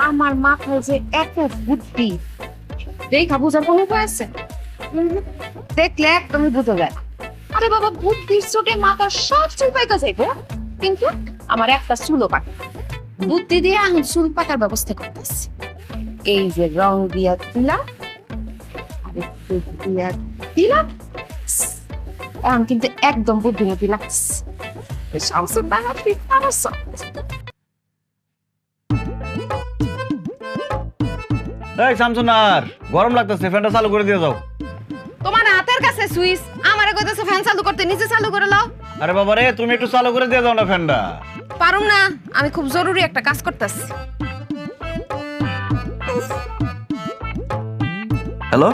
আমার মাথায় যে এত বুদ্ধি দেখা বোঝার কোনো উপায় আছে? দেখলে একদমই বুঝে যায়। আরে বাবা, বুদ্ধির চোটে মাথা সব চুল পাইকা যাইবো, কিন্তু আমার একটা চুলও পাকে। বুদ্ধি দিয়ে আমি চুল পাকার ব্যবস্থা করতেছি। এই যে রং দিয়া দিলাম, আরেকটু দিয়া দিলাম, এখন কিন্তু একদম বুদ্ধিমতী লাগছে। শামসুর বাহাতি আমার সব। এই শামসুনার, গরম লাগতেছে, ফ্যানটা চালু করে দিয়ে যাও। তোমার হাতের কাছে সুইচ, আমারে কইতেছে ফ্যান চালু করতে, নিচে চালু করে লাও। আরে বাবা রে, তুমি একটু চালু করে দিয়ে যাও না ফ্যানটা। পারুম না, আমি খুব জরুরি একটা কাজ করতেছি। হ্যালো,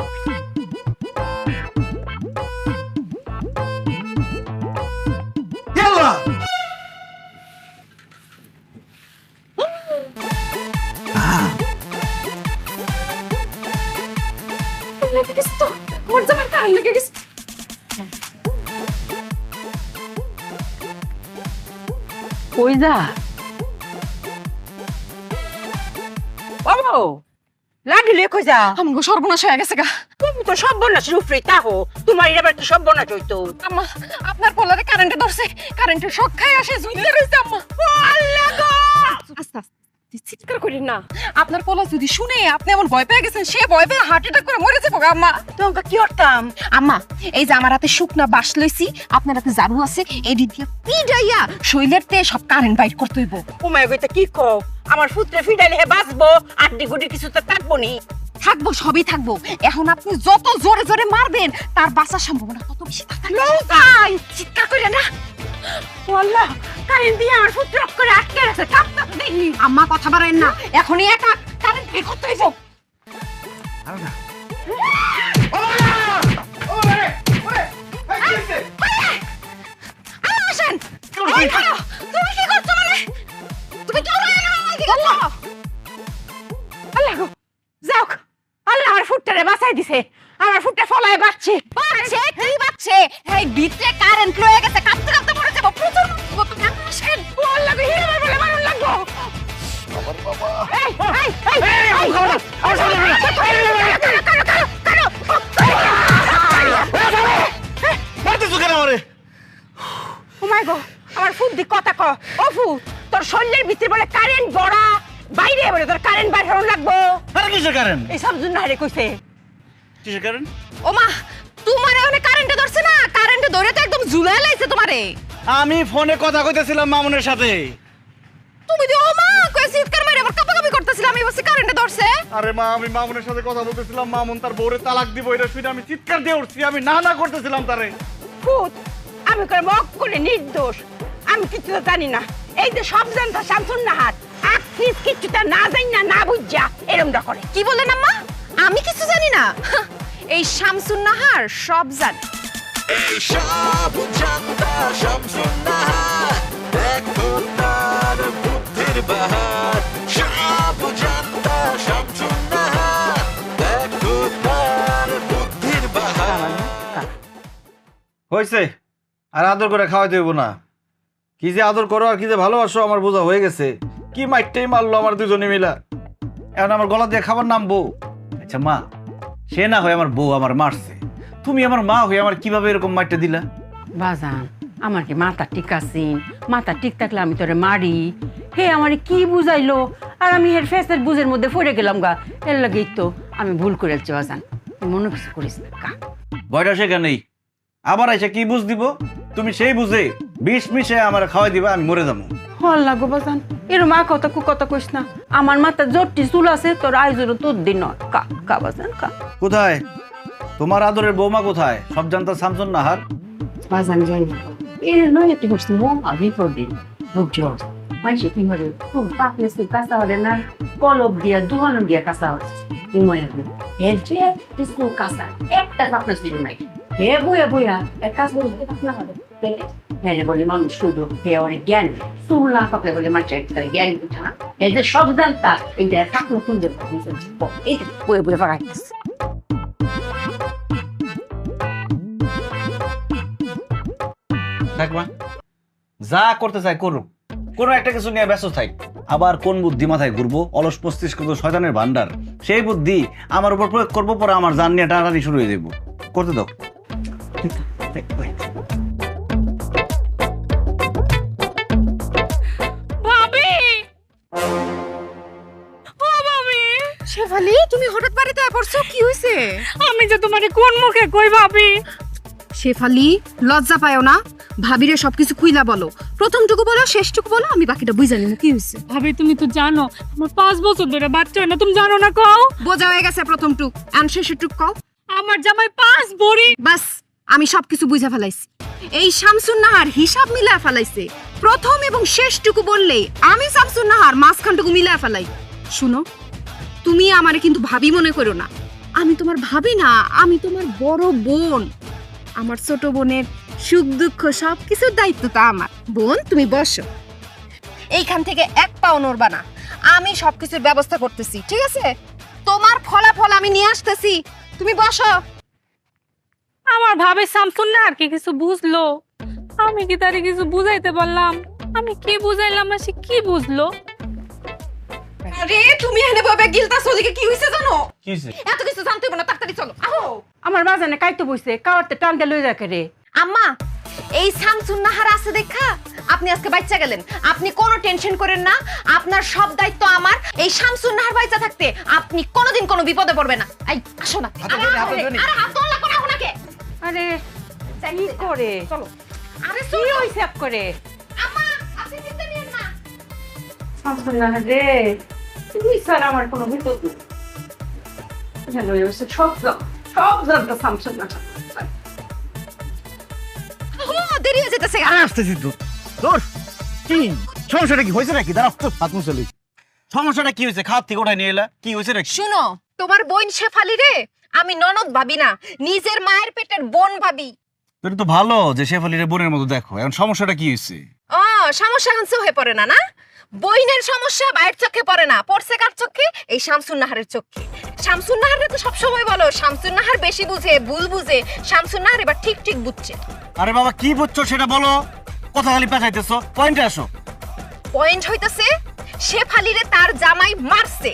লেগে গেছে তো, আমার জামার কারেন্ট লেগে গেছে। কই যা বাবু লাগিলে কই যা আমগো সর্বনাশ হয়ে গেছে গা। তুমি তো সর্বনাশ রূপরে তাহো তোমার এবার তো সর্বনাশ হইতো আম্মা, আপনার পোলারে কারেন্টে ধরছে, কারেন্টের শক খাই আসে ঝুলতে রইছে আম্মা। আল্লাহ গো আস্তে আস্তে চিৎকার করেন না, আপনার পোলা যদি শুনে আপনি এমন ভয় পেয়ে গেছেন, সে ভয় পেয়ে হার্ট অ্যাটাক করে মরে যাবো গা আম্মা। তোমাকে কি করতাম আম্মা, এই যে আমার হাতে শুকনা বাঁশ লইছি, আপনার হাতে ঝাড়ু আছে, এডি দিয়ে পিডাইয়া শৈলের তে সব কারেন্ট বাইর করতে হইব। উমায় কইতে কি কও আমার পুত্রে ফিডাইলে হে বাঁচবো আড্ডি গুডি কিছু তো থাকবো নি থাকবো, সবই থাকবো। এখন আপনি যত জোরে জোরে মারবেন, তার বাঁচার সম্ভাবনা তত বেশি থাকবে। লৌকাই চিৎকার করে না। ও আল্লাহ কারেন্ট দিয়ে আমার পুত্র করে আটকে রাখছে কাঁপতে দেখি আম্মা কথা বাড়াইন না, এখনই একটা কারেন্ট বের করতে হইব। আসেন। তুমি কি করছো মানে? তুমি কি আল্লাহ গো যাও আল্লাহ আমার ফুটটারে বাঁচাই দিছে আমার ফুটটা ফলায় বাঁচছে বাচ্চা কি বাচ্চা? এই ভিতরে কারেন্ট লয়ে গেছে, কাঁপতে কাঁপতে মরে যাবো। প্রচুর মারবো, তুমি আসেন। ও আল্লাহ গো হিরে বলে মারুন লাগবো আমার ফুট দি কথা ক ও ফুট তোর শরীরের ভিতরে বলে কারেন্ট বড়া বাইরে বলে তোর কারেন্ট বাইর হরণ লাগবো কিসের কারেন্ট? এই সব জন্য হারে কইছে কিসের কারেন্ট? ওমা, তোমারে ওনে কারেন্টে ধরছে না, কারেন্টে ধরে তো একদম ঝুলাই লাইছে তোমারে। আমি ফোনে কথা কইতেছিলাম মামুনের সাথে। তুমি যে ওমা কই চিৎকার মারে আবার কাঁপাকাঁপি করতেছিলাম, আমি বসে কারেন্টে ধরছে। আরে মা, আমি মামুনের সাথে কথা বলতেছিলাম, মামুন তার বউরে তালাক দিব এটা শুনে আমি চিৎকার দিয়ে উঠছি, আমি না না করতেছিলাম তারে। ফুট আমি করে মক করে নির্দোষ আমি কিছু তো জানি না এই যে সব জানতো শামসুন নাহার আখিস কিছুটা না জানি না না বুঝা এরমটা করে কি বলেন আম্মা? আমি কিছু জানি না? এই শামসুন নাহার সব জানে। সব জানতা শামসুন নাহার দেখো তার বুদ্ধির বাহার সব জানতা শামসুন নাহার দেখো তার বুদ্ধির বাহার হয়েছে, আর আদর করে খাওয়াইতে হইব না। কি যে আদর করো আর কি যে ভালোবাসো আমার বোঝা হয়ে গেছে। কি মাইরটাই মারলো আমার দুজনে মিলা, এখন আমার গলা দিয়ে খাবার নাম বউ। আচ্ছা মা, সে না হয় আমার বউ আমার মারছে, তুমি আমার মা হয়ে আমার কিভাবে এরকম মাইরটা দিলা? বাজান আমার কি মাথা ঠিক আছে? মাথা ঠিক থাকলে আমি তোরে মারি? হে আমারে কি বুঝাইলো আর আমি এর ফেসের বুঝের মধ্যে পড়ে গেলাম গা। এর লাগেই তো আমি ভুল করেছি বাজান, তুই মনে কিছু করিস না কা। ভয়টা সেখানেই, আবার এসে কি বুঝ দিব? তুমি সেই বুঝে বিষ মিশে আমার খাওয়াই দিবা, আমি মরে যাবো। হল লাগো বাজান, এর মা কথা কু কথা কইস না। আমার মাথা জটটি চুল আছে, তোর আইজুরও তোর দিন কা কা বাজান কা। কোথায় তোমার আদরের বৌমা? কোথায় সব জানতা শামসুন নাহার? বাজান যাই না এর নয় একটু করছি মন আমি পড়দিন বুঝছো মাইসে কি হরে খুব পাকলে সে কাঁচা হরে না কলব দিয়া দুহানো দিয়া কাঁচা হচ্ছে তুই মনে রাখবি এর যে কিছু কাঁচা একটা পাকলে ছিল নাই হে বইয়া বইয়া এক কাজ বলে পাকলা হবে হ্যাঁ বলি মানুষ শুধু হে অনেক জ্ঞান শুনলা পাকলে বলে মানুষ একটা জ্ঞান বুঝা না এই যে সব জানতা এইটা থাকলো শুনতে এই বইয়া বইয়া পাকাইতেছে দেখ মা, যা করতে চাই করুক, কোনো একটা কিছু নিয়ে ব্যস্ত থাক। আবার কোন বুদ্ধি মাথায় ঘুরবো, অলস মস্তিষ্ক তো শয়তানের ভান্ডার, সেই বুদ্ধি আমার উপর প্রয়োগ করবো, পরে আমার জান নিয়ে টানাটানি শুরু হয়ে যাবো। করতে দাও। ভাবি ও ভাবি শেফালি, তুমি হঠাৎ বাড়িতে পড়ছো, কি হয়েছে? আমি যে তোমারে কোন মুখে কই ভাবি? শেফালি, লজ্জা পায়ও না? ভাবিরে সবকিছু খুইলা বলো, প্রথমটুকু বলো, শেষটুকু বলো, আমি বাকিটা বুঝা নিব। কি হয়েছে? ভাবি তুমি তো জানো আমার 5 বছর ধরে বাচ্চা হয় না, তুমি জানো না? কও বোঝা হয়ে গেছে প্রথমটুক, আর শেষটুক কও। আমার জামাই 5 ভরি। বাস, আমি সবকিছু বুঝা ফেলাইছি। এই শামসুন নাহার হিসাব মিলা ফেলাইছে। প্রথম এবং শেষটুকু বললেই আমি শামসুন নাহার মাঝখানটুকু মিলা ফেলাই। শুনো, তুমি আমারে কিন্তু ভাবি মনে করো না। আমি তোমার ভাবি না, আমি তোমার বড় বোন। আমার ছোট বোনের সুখ দুঃখ সবকিছুর দায়িত্ব তো আমার। বোন, তুমি বসো, এইখান থেকে এক পাও নড়বা না। আমি সবকিছুর ব্যবস্থা করতেছি, ঠিক আছে? তোমার ফলাফল আমি নিয়ে আসতেছি, তুমি বসো। আমার ভাবে শামসুন না আর কি কিছু বুঝলো? আমি কি তারে কিছু বুঝাইতে পারলাম? আমি কি বুঝাইলাম না সে কি বুঝলো? আরে তুমি এনে বাবা গিলতাছ, ওদিকে কি হইছে জানো? কি হয়েছে? এত কিছু জানতে হবে না, তাড়াতাড়ি চলো। আহো আমার বাজানে কাইতে বইছে, কাওয়ারতে টানতে লই রাখে রে। আম্মা, এই শামসুন নাহার আছে দেখা আপনি আজকে বাচ্চা গেলেন। আপনি কোনো টেনশন করেন না, আপনার সব দায়িত্ব আমার। এই শামসুন নাহার বাচ্চা থাকতে আপনি কোনোদিন কোনো বিপদে পড়বেন না। এই আসো না, আরে হাত ধরলা কোনা কোনাকে। আরে কি করে? চলো। আরে কি চলো হইছে আপ করে? আম্মা, আপনি চিন্তা নিয়েন না। শামসুন না রে, তুই স্যার আমার কোনো বিপদ নেই। জানো হইছে সব জানতো শামসুন না। ও দেরি হয়ে যেতেছে। আসতেছি তো। দোষ কি? সমস্যাটা কি হয়েছে নাকি? দাঁড়াও তো, হাত মুছে লই। সমস্যাটা কি হয়েছে? খাওয়ার থেকে ওঠাই নিয়ে এলা, কি হয়েছে নাকি? শুনো, তোমার বোন শেফালি রে আমি ননদ ভাবি না, নিজের মায়ের পেটের বোন ভাবি। তোর তো ভালো যে শেফালির বোনের মতো দেখো, এখন সমস্যাটা কি হয়েছে? ও সমস্যা হানসে হয়ে পড়ে না না? বইনের সমস্যা বাইরের চোখে পড়ে না, পড়ছে কার চোখে? এই শামসুন নাহারের চোখে। শামসুন নাহারে তো সবসময় বলো শামসুন নাহার বেশি বুঝে, ভুল বুঝে। শামসুন নাহার এবার ঠিক ঠিক বুঝছে। আরে বাবা, কি বুঝছো সেটা বলো, কথা খালি পেঁচাইতেছো, পয়েন্টে আসো। পয়েন্ট হইতাছে শেফালিরে তার জামাই মারছে।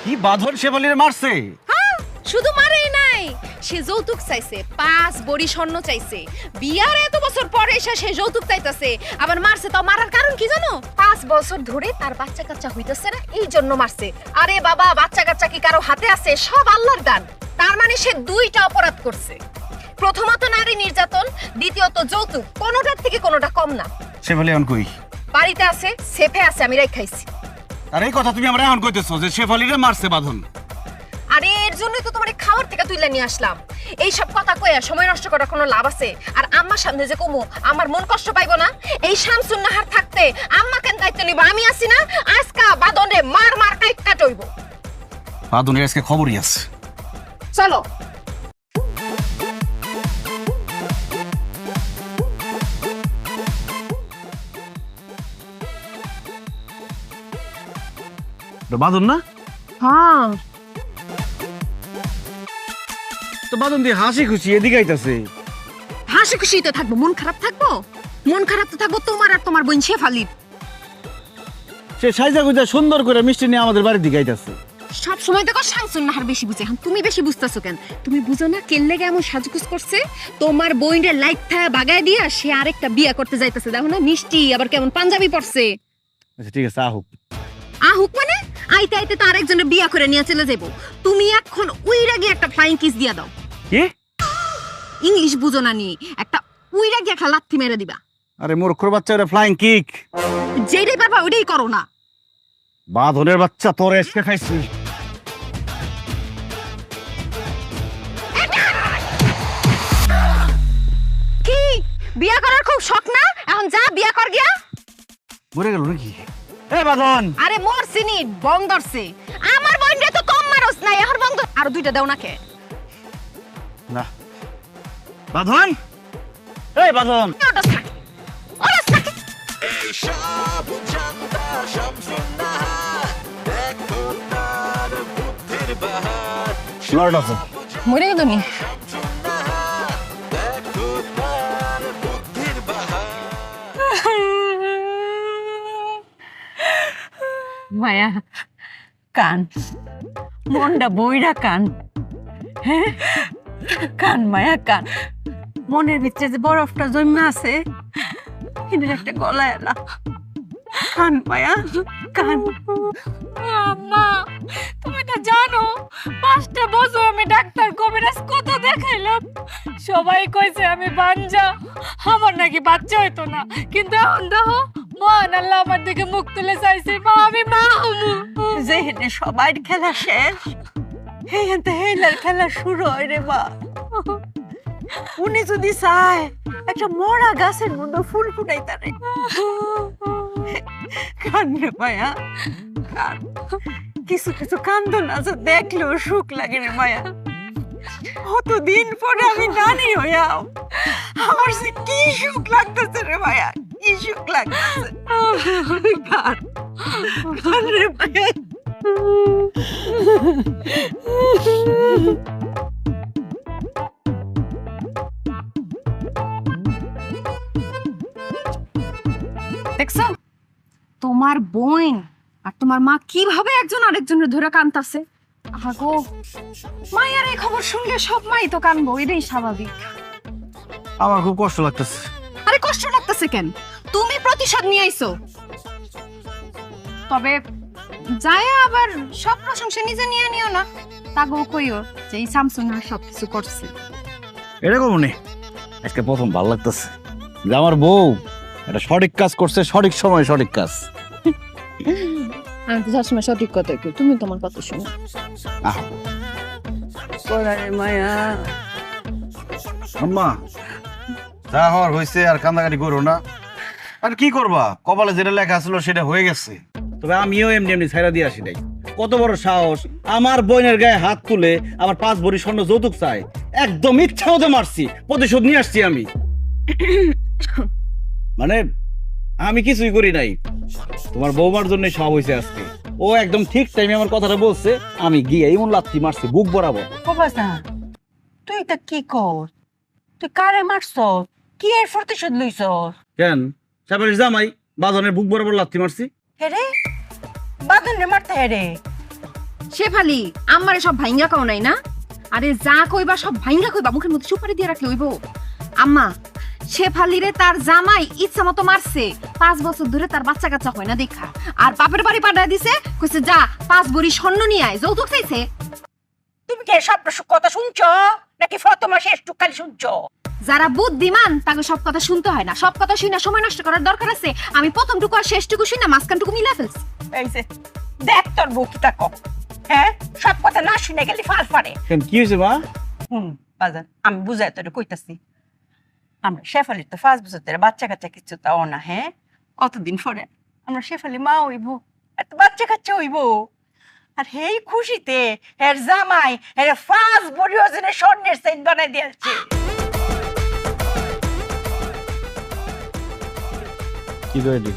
কি বাঁধন শেফালিরে মারছে? হ্যাঁ, শুধু মারেই নাই, সে যৌতুক চাইছে, 5 বড়ি স্বর্ণ চাইছে। বিয়ার এত বছর পরে এসে সে যৌতুক চাইতেছে, আবার মারছে। তো মারার কারণ কি জানো? 5 বছর ধরে তার বাচ্চা কাচ্চা হইতেছে না, এই জন্য মারছে। আরে বাবা, বাচ্চা কাচ্চা কি কারো হাতে আছে? সব আল্লাহর দান। তার মানে সে 2টা অপরাধ করছে। প্রথমত নারী নির্যাতন, দ্বিতীয়ত যৌতুক। কোনোটার থেকে কোনোটা কম না। শেফালি এখন কই? বাড়িতে আছে, সেফে আছে, আমি রাখাইছি। আর এই কথা তুমি আমরা এখন কইতেছো যে শেফালিরে মারছে বাঁধন? আরে এর জন্যই তো তোমার খাওয়ার থেকে তুইলা নিয়ে আসলাম। এই সব কথা কইয়া সময় নষ্ট করার কোনো লাভ আছে? আর আম্মার সামনে যে কমু, আমার মন কষ্ট পাইবো না? এই শামসুন নাহার থাকতে আম্মা কেন দায়িত্ব নিব? আমি আছি না? আজকা বাদনে মার মার কাইটা টইব। বাঁধনের আজকে খবরই আছে। চলো। বাঁধন না? হ্যাঁ, তো বাঁধন দিয়ে হাসি খুশি এদিকে আইতাছে। হাসি খুশি তো থাকবো, মন খারাপ থাকবো? মন খারাপ তো থাকবো তোমার আর তোমার বোন শেফালির। সে সাইজা গুজা সুন্দর করে মিষ্টি নিয়ে আমাদের বাড়ির দিকে আইতাছে। সব সময় দেখো শামসুন নাহার বেশি বুঝে। এখন তুমি বেশি বুঝতেছো কেন? তুমি বুঝো না কেন লেগে এমন সাজগুজ করছে? তোমার বোনের লাইট থায়া বাগায় দিয়া সে আরেকটা বিয়া করতে যাইতেছে। দেখো না মিষ্টি আবার কেমন পাঞ্জাবি পরছে। আচ্ছা ঠিক আছে, আহুক। আহুক মানে? আইতে আইতে তো আরেকজনের বিয়া করে নিয়ে চলে যাবো। তুমি এখন উইরা গিয়ে একটা ফ্লাইং কিস দিয়া দাও। কি? ইংলিশ বুঝো না নি, একটা উইরা গিয়ে একটা লাথি মেরে দিবা। আরে মূর্খর বাচ্চা, ওটা ফ্লাইং কিক। যেটাই পারবা ওইটাই করো না। বাঁধনের বাচ্চা, তোর এসকে খাইছি। কি বিয়া করার খুব শখ না? এখন যা বিয়া কর গিয়া। মরে গেল নাকি? এ বাঁধন! আরে মরছিনি, বং ধরছে। আমার বোনরে তো কম মারস নাই, এখন বং ধর। আর 2টা দাও না কে? না বাঁধন, এই বাঁধন! ওটা থাকে, ওটা থাকে। এই সব জানতা শামসুন নাহার, দেখো তার বুদ্ধির বাহার। লর্ড অফ মরে গেল নি? শামসুন নাহার, দেখো তার বুদ্ধির বাহার। মায়া কান মনটা বইরা কান হ্যাঁ কান মায়া কান মনের ভিতরে যে বরফটা জমে আছে এদের একটা গলায় না কান মায়া কান আম্মা তুমি তো জানো 5টা বছর আমি ডাক্তার কবিরাজ কত দেখাইলাম সবাই কইছে আমি বাঞ্জা আমার নাকি বাচ্চা হইতো না কিন্তু এখন দেখো মহান আল্লাহ আমার দিকে মুখ তুলে চাইছে মা আমি মা হমু যেহেতু সবার খেলা শেষ হেইতে হেইলার খেলা শুরু হয় রে মা উনি যদি চায় একটা মরা গাছের মধ্যে ফুল ফুটাইতারে কান রে মায়া কান কিছু কিছু কান্দন আছে দেখলেও সুখ লাগে রে মায়া কতদিন পরে আমি নানি হইয়াও আমার সে কি সুখ লাগতেছে রে মায়া কি সুখ লাগতেছে কান কান রে মায়া দেখছো তোমার বোন আর তোমার মা কিভাবে একজন আরেকজনের ধরে কানতাছে আগো মায়ের এই খবর শুনলে সব মাই তো কানবো এটাই স্বাভাবিক। আমার খুব কষ্ট লাগতেছে। আরে কষ্ট লাগতেছে কেন? তুমি প্রতিশোধ নিয়ে আইছো। তবে যায় আবার সব প্রশংসা নিজে নিয়ে নিও না। তাগো কইও যে এই স্যামসুং আর সবকিছু করছে। এটা কম নেই, আজকে প্রথম ভালো লাগতেছে যে আমার বউ এটা সঠিক কাজ করছে, সঠিক সময় সঠিক কাজ। আমি তো সবসময় সঠিক কথা কই, তুমি তোমার কথা শোনো। পড়ারে মায়া আম্মা যা হওয়ার হয়েছে, আর কান্দাকাটি করো না। আর কি করবা, কপালে যেটা লেখা ছিল সেটা হয়ে গেছে। তবে আমিও এমনি এমনি ছাইরা দিয়ে আসি নাই। কত বড় সাহস, আমার বোনের গায়ে হাত তুলে আবার 5 ভরি স্বর্ণ যৌতুক চাই। একদম ইচ্ছা মতো মারছি, প্রতিশোধ নিয়ে আসছি আমি। মানে আমি কিছুই করি নাই, তোমার বৌমার জন্য সব হয়েছে আজকে। ও একদম ঠিক টাইমে আমার কথাটা বলছে, আমি গিয়ে এমন লাথি মারছি বুক বরাবর। বাবা তুই এটা কি কর? তুই কারে মারছ? কি এর প্রতিশোধ লইছ? কেন সাবারির জামাই বাজানের বুক বরাবর লাথি মারছি। হেরে বাদনে মারতে হেরে শেফালি আমারে সব ভাইঙ্গা কও নাই না? আরে যা কইবা সব ভাইঙ্গা কইবা, মুখের মধ্যে সুপারি দিয়ে রাখলে হইব? আম্মা শেফালিরে তার জামাই ইচ্ছা মতো মারছে, 5 বছর ধরে তার বাচ্চা কাচ্চা হয় না দেখা, আর বাপের বাড়ি পাঠায় দিছে, কইছে যা 5 ভরি স্বর্ণ নিয়ে আয়, যৌতুক চাইছে। তুমি কি সব কথা শুনছো নাকি ফতমা শেষ টুকালি শুনছো? যারা বুদ্ধিমান তাকে সব কথা শুনতে হয় না, সব কথা শুনে সময় নষ্ট করার দরকার আছে? আমি প্রথমটুকু আর শেষটুকু শুনে মাঝখানটুকু মিলা ফেলছি। এই যে দেখ তোর বউ কি তাকো, হ্যাঁ সব কথা না শুনে গেলি ফাল ফারে। কেন কি হয়েছে মা? বাজান আমি বুঝাই তোরে কইতাছি, আমরা শেফালির তো 5 বছর ধরে বাচ্চা কাচ্চা কিছু তাও না, হ্যাঁ কতদিন পরে আমরা শেফালি মা হইব, এত বাচ্চা কাচ্চা হইব। আর হেই খুশিতে এর জামাই এর 5 ভরি ওজনের স্বর্ণের চেইন বানাই দিয়েছে। কি কইলি?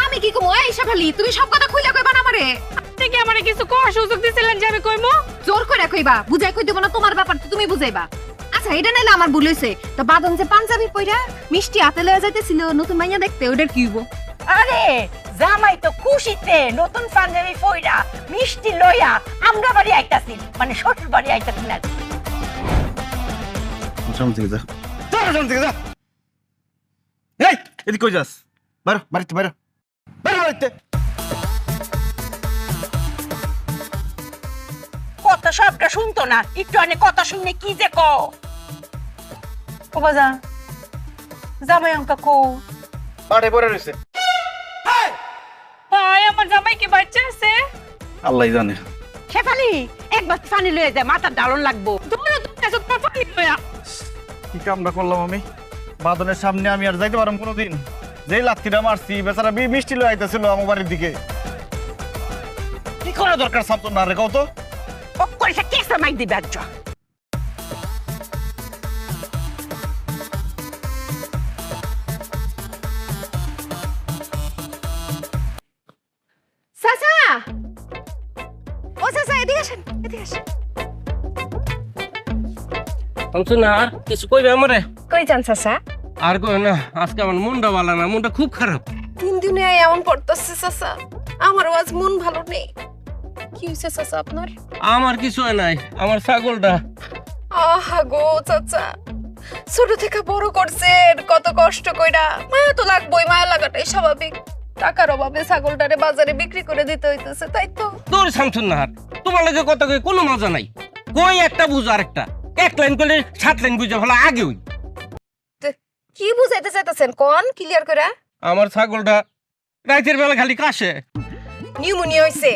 আমি কি কমো? এই শেফালি তুমি সব কথা খুইলা কইবা না আমারে? আপনি কি আমারে কিছু কোয়ার সুযোগ দিছিলেন যে আমি কইমু? জোর করে কইবা, বুঝাই কই দেব না, তোমার ব্যাপার তো তুমি বুঝাইবা। আচ্ছা এটা নাইলে আমার ভুল হইছে, তো বাদন যে পাঞ্জাবি পইরা মিষ্টি হাতে লয়ে যাইতেছিল নতুন মাইয়া দেখতে, ওটার কি হইব? আরে জামাই তো খুশিতে নতুন পাঞ্জাবি পইরা মিষ্টি লইয়া আমরা বাড়ি আইতাছি, মানে শ্বশুর বাড়ি আইতাছি না। সামনে থেকে যা, সামনে থেকে যা। এই এদিকে কই যাস? বাইরে বাড়িতে বাইরে, বাইরে বাড়িতে। কথা সবটা শুনতো না, একটু অনেক কথা শুনে কি যে ক ও বাজা জামাই অঙ্কা কো পাড়ে পড়ে রইছে। ভাই আমার জামাই কি বাচ্চা আছে? আল্লাহই জানে। শেফালি একবার পানি লয়ে যায়, মাথার ডালন লাগবো। তোমরা তো কাছে তোমার পানি লয়া কি কামটা করলাম আমি? বাদনের সামনে আমি আর যাইতে পারলাম কোনোদিন? যেই লাত্তিটা মারছি বেচারা মিষ্টি লয়ে আইতেছিল আমার বাড়ির দিকে। কি করা দরকার সামতো না রে কও তো? ও কইছে কেসা মাই দিবে আচ্ছা। চাচা, ও চাচা এদিকে আসেন, এদিকে আসেন। না আর কিছু কইবে আমারে? কই যান চাচা? আর কই না, আজকে আমার মনটা ভালো না, মনটা খুব খারাপ। 3 দিন মনে হয় এমন পড়তেছে চাচা, আমারও আজ মন ভালো নেই। কি হয়েছে চাচা আপনার? আমার কিছু হয় নাই, আমার ছাগলটা। আহা গো চাচা, ছোট থেকে বড় করছেন কত কষ্ট কইরা, মায়া তো লাগবেই, মায়া লাগাটাই স্বাভাবিক। টাকার অভাবে ছাগলটারে বাজারে বিক্রি করে দিতে হইতেছে, তাই তো? তোর শামসুন নাহার, তোমার লাগে কত কই কোনো মজা নাই। কই একটা বুঝো আরেকটা, এক লাইন করলে 7 লাইন বুঝে ভালো আগে হই। কি বুঝাইতে চাইতেছেন কোন ক্লিয়ার করে? আমার ছাগলটা রাতের বেলা খালি কাশে। নিউমোনিয়া হইছে।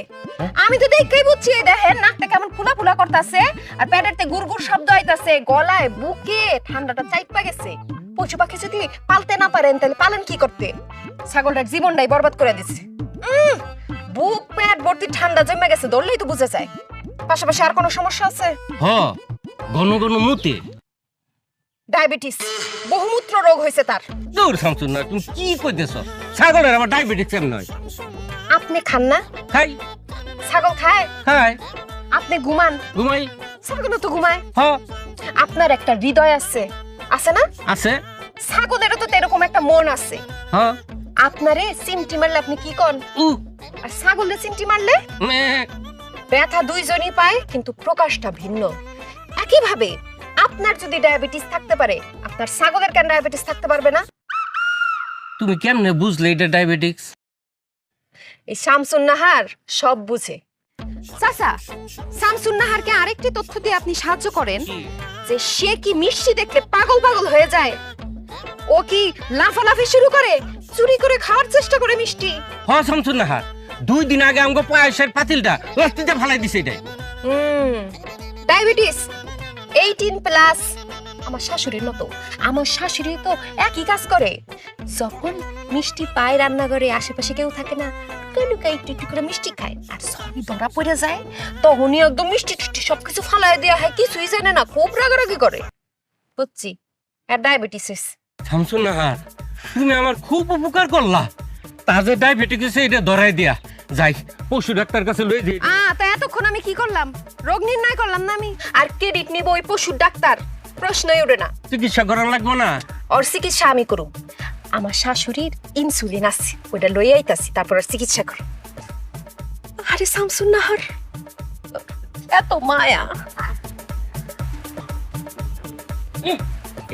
আমি তো দেখেই বুঝছি, এই দেখেন নাকটা কেমন ফুলা ফুলা করতেছে, আর পেটেরতে গুড়গুড় শব্দ হইতাছে, গলায় বুকে ঠান্ডাটা চাইপা গেছে। পশু পাখি যদি পালতে না পারেন তাহলে পালেন কি করতে? ছাগলটার জীবনটাই বরবাদ করে দিছে। বুক পেট ভর্তি ঠান্ডা জমে গেছে, ধরলেই তো বুঝা যায়। পাশাপাশি আর কোনো সমস্যা আছে? হ, ঘন ঘন মুতে। ডায়াবেটিস, বহুমূত্র রোগ হয়েছে তার। তোর শামসুন নাহার, তুমি কি কইতেছ? ছাগলের আবার ডায়াবেটিস কেমন হয়? আপনি খান না? খাই ছাগল খায়? খাই আপনি ঘুমান? ঘুমাই। ছাগলও তো ঘুমায়। হ, আপনার একটা হৃদয় আছে, আছে না? আছে। ছাগলেরও তো এরকম একটা মন আছে। হ, আপনারে চিমটি মারলে আপনি কি কন? উ আর ছাগলে চিমটি মারলে মে ব্যথা দুইজনই পায়, কিন্তু প্রকাশটা ভিন্ন। একইভাবে আপনার যদি ডায়াবেটিস থাকতে পারে, আপনার ছাগলের কেন ডায়াবেটিস থাকতে পারবে না? তুমি কেমনে বুঝলে এটা ডায়াবেটিস? এই শামসুন নাহার সব বুঝে। চাচা, শামসুন নাহারকে আরেকটি তথ্য দিয়ে আপনি সাহায্য করেন যে সে কি মিষ্টি দেখলে পাগল পাগল হয়ে যায়। ও কি লাফালাফি শুরু করে, চুরি করে খাওয়ার চেষ্টা করে মিষ্টি। হ শামসুন নাহার, 2 দিন আগে আমাকে পায়েসের পাতিলটা রাস্তিতে ফালাই দিছে এটাই। ডায়াবেটিস 18+। আমার শাশুড়ির মতো। আমার শাশুড়ি তো একই কাজ করে। যখন মিষ্টি পায় রান্নাঘরে, আশেপাশে কেউ থাকে না, লুকাই একটু একটু করে মিষ্টি খায়, আর সবই ধরা পড়ে যায়, তখনই একদম মিষ্টি টিষ্টি সবকিছু ফালাই দেওয়া হয়, কিছুই জানে না, খুব রাগারাগি করে। বুঝছি, আর ডায়াবেটিস। শামসুন নাহার, তুমি আমার খুব উপকার করলা। তাজে ডায়াবেটিস এটা ধরাই দিয়া যাই, পশু ডাক্তার কাছে লই দিই। তা এতক্ষণ আমি কি করলাম? রোগ নির্ণয় করলাম না আমি? আর ক্রেডিট নিব ওই পশুর ডাক্তার? প্রশ্নই ওঠে না। চিকিৎসা করা লাগবে না? ওর চিকিৎসা আমি করুম। আমার শাশুড়ির ইনসুলিন আছে, ওইটা লই আইতাছি, তারপর আর চিকিৎসা করুম। আরে শামসুন নাহার, এত মায়া।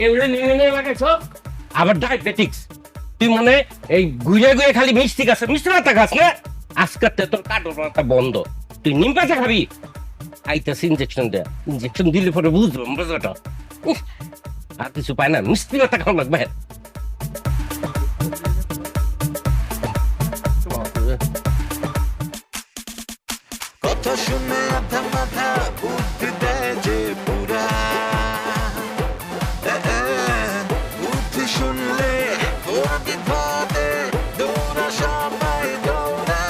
এগুলো নিয়ে লাগাইছ, আবার ডায়াবেটিক্স। তুই মনে এই ঘুরে ঘুরে খালি মিষ্টি খাস, মিষ্টি পাতা খাস না? আজকাল তোর কাঠোর পাতা বন্ধ, তুই নিম পাতা খাবি। আইতাস ইঞ্জেকশন দেয়া, ইঞ্জেকশন দিলে পরে বুঝবো মজাটা। আর কিছু পায় না, মিষ্টি পাতা খাওয়া লাগবে। কথা শুনে আধা মাথা বুদ্ধি দেয় যে পুরা বুদ্ধি শুনলে ওর বিপদে দৌড়া সবাই দৌড়া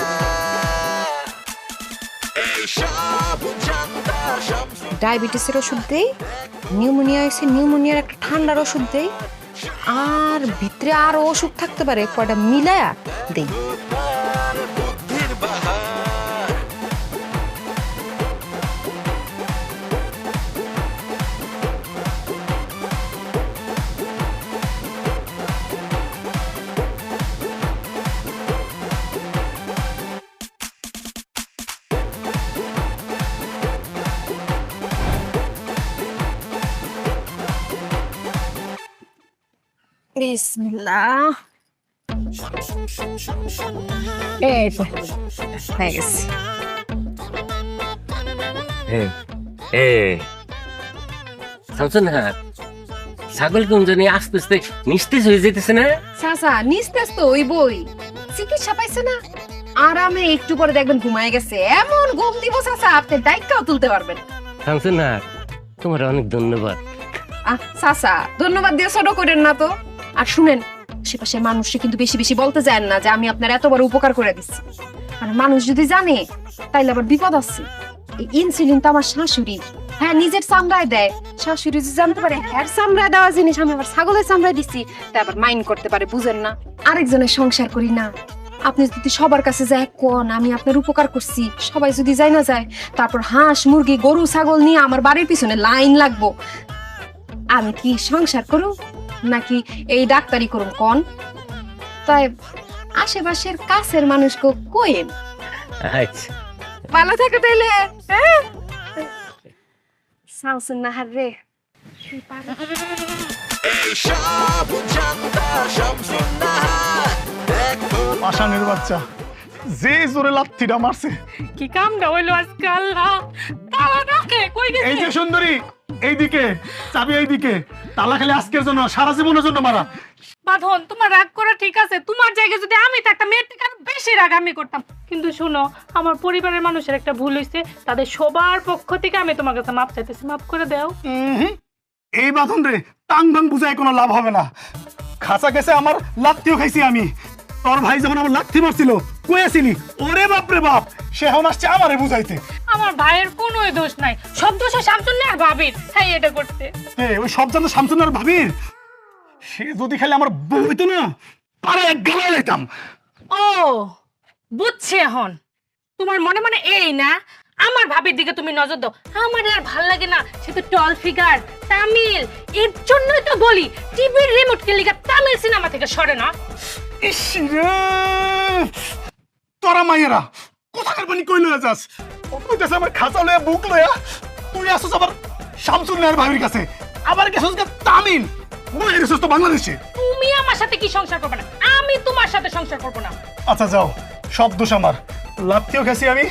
এই সব জানতা শামসুন ডায়াবেটিসের ওষুধ দেই, নিউমোনিয়া হয়েছে নিউমোনিয়ার একটা ঠান্ডার ওষুধ দেই, আর ভিতরে আরো ওষুধ থাকতে পারে, কয়টা মিলায়া দেই। তার বুদ্ধির বাহার বিসমিল্লাহ। এই তো হয়ে গেছে। শামসুন নাহার, ছাগল কোন জানি আস্তে আস্তে নিস্তেজ হয়ে যেতেছে না? চাচা নিস্তেজ তো ওই বই, চিকিৎসা পাইছে না, আরামে একটু পরে দেখবেন ঘুমায় গেছে। এমন ঘুম দিব চাচা, আপনি ডাইটটাও তুলতে পারবেন। শামসুন নাহার, তোমার অনেক ধন্যবাদ। চাচা ধন্যবাদ দিয়ে ছোট করেন না তো। আর শুনেন, আশেপাশের মানুষকে কিন্তু বেশি বেশি বলতে চান না যে আমি আপনার এত বড় উপকার করে দিচ্ছি। আর মানুষ যদি জানে তাইলে আবার বিপদ আছে। এই ইনসুলিন তো আমার শাশুড়ির, হ্যাঁ নিজের চামড়ায় দেয়। শাশুড়ি যদি জানতে পারে হ্যাঁ চামড়ায় দেওয়া জিনিস আমি আবার ছাগলের চামড়ায় দিচ্ছি, তাই আবার মাইন্ড করতে পারে, বুঝেন না? আরেকজনের সংসার করি না। আপনি যদি সবার কাছে যায় কোন আমি আপনার উপকার করছি, সবাই যদি যায় না যায়, তারপর হাঁস মুরগি গরু ছাগল নিয়ে আমার বাড়ির পিছনে লাইন লাগবো। আমি কি সংসার করুম নাকি এই ডাক্তারি করুম কোন? তাই আশেপাশের কাছের মানুষকে কইেন। আচ্ছা ভালো থাকো তাইলে। হ্যাঁ শামসুন নাহার রে সব জানতা শামসুন নাহার দেখো আসানের বাচ্চা যে জোরে লাথিটা মারছে। কি কামটা হইলো আজকে আল্লাহ, তালা রাখে কই এই গেছে? যে সুন্দরী এইদিকে, চাবি এইদিকে, তালা খালি আজকের জন্য সারা জীবনের জন্য মারা। বাঁধন, তোমার রাগ করা ঠিক আছে, তোমার জায়গায় যদি আমি থাকতাম এর থেকে আরো বেশি রাগ আমি করতাম। কিন্তু শুনো, আমার পরিবারের মানুষের একটা ভুল হয়েছে, তাদের সবার পক্ষ থেকে আমি তোমার কাছে মাপ চাইতেছি, মাপ করে দাও। এই বাঁধন রে টাং টাং বুঝায় কোনো লাভ হবে না। খাঁচা গেছে আমার লাথিও খাইছি আমি। তোর ভাই যখন আমার লাথি মারছিল কয়েছিলি ওরে বাপ রে বাপ, সে এখন আসছে আমারে বুঝাইতে। আমার ভাইয়ের কোনো দোষ নাই, সব দোষ শামসুন্না আর ভাবির। হ্যাঁ এটা করতে ওই সব জানো শামসুনার ভাবির। সে যদি খালি আমার বউ হইতো না, পারে এক গালা লাইতাম। ও বুঝছি এখন, তোমার মনে মনে এই না আমার ভাবির দিকে তুমি নজর দাও। আমার আর ভাল লাগে না, সে তো টল ফিগার, তামিল, এর জন্যই তো বলি টিভির রিমোট কে লিগা তামিল সিনেমা থেকে সরে না। ইস রে, তোরা মাইয়েরা কোথাকার পানি কই লয়ে যাস? ও কইতাছে আমার খাঁচা লইয়া বুক লইয়া, তুই আসছ আবার শামসুন্নার ভাবির কাছে, আবার গেছস গে তামিল, বইয়ে গেছস তো বাংলাদেশে। তুমি আমার সাথে কি সংসার করবে না, আমি তোমার সাথে সংসার করবো না। আচ্ছা যাও, সব দোষ আমার। লাত্তিও গেছি আমি,